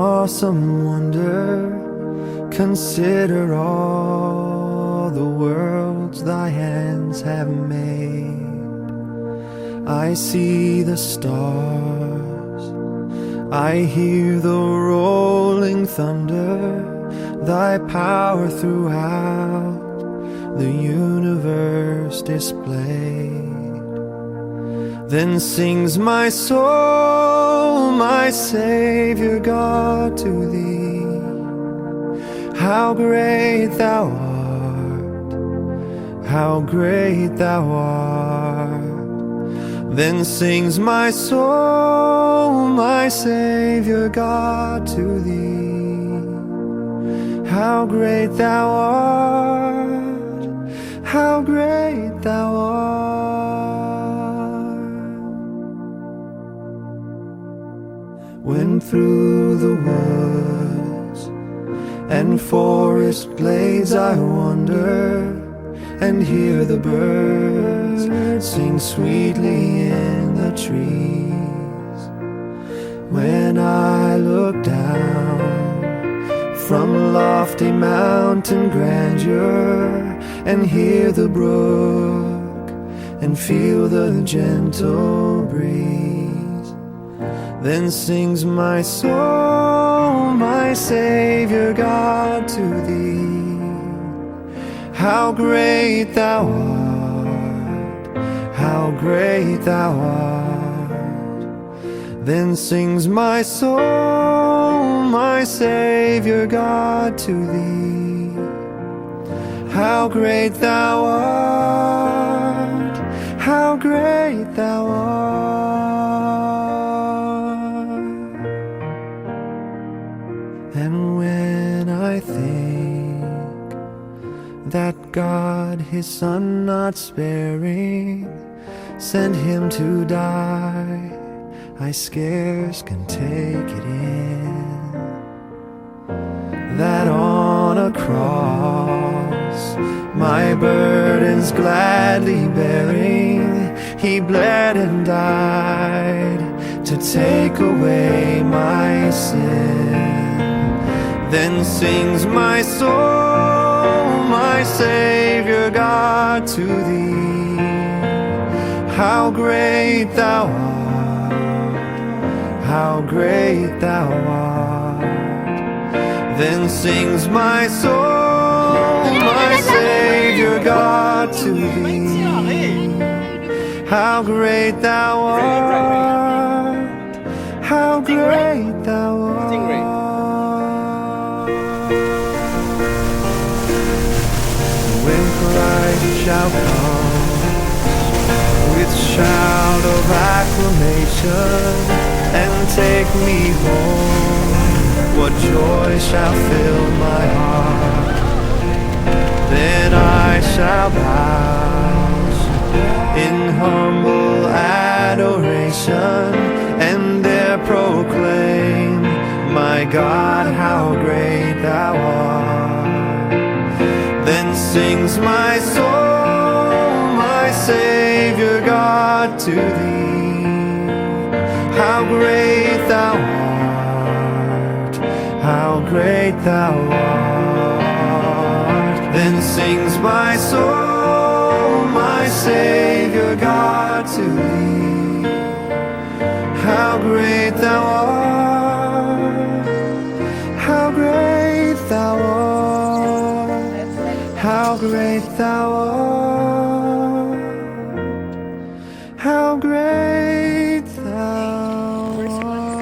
awesome wonder, consider all the worlds thy hands have made. I see the stars, I hear the rolling thunder, thy power throughout the universe displayed. Then sings my soul, my Savior God, to thee. How great thou art, how great thou art. Then sings my soul, my Savior God, to thee. How great thou art, how great thou art. When through the woods and forest glades I wander, and hear the birds sing sweetly in the trees. When I look down from lofty mountain grandeur, and hear the brook and feel the gentle breeze, then sings my soul, my Savior God, to thee. How great thou art, how great thou art. Then sings my soul, my Savior God, to thee. How great thou art, how great thou art. And when I think that God his Son not sparing sent him to die, I scarce can take it in, that on a cross, my burdens gladly bearing, he bled and died to take away my sin. Then sings my soul, my Savior God, to thee. How great thou art, how great thou art. Then sings my soul, my Savior God, to thee. How great thou art, how great thou art. When Christ shall come with shout of acclamation and take me home, what joy shall fill my heart. Then I shall bow in humble adoration and there proclaim, my God, how great thou art. Then sings my soul, my Savior God, to thee. How great thou art, how great thou art. Then sings my soul, my Savior God, to thee. How great thou art, how great thou art, how great thou art, how great thou art.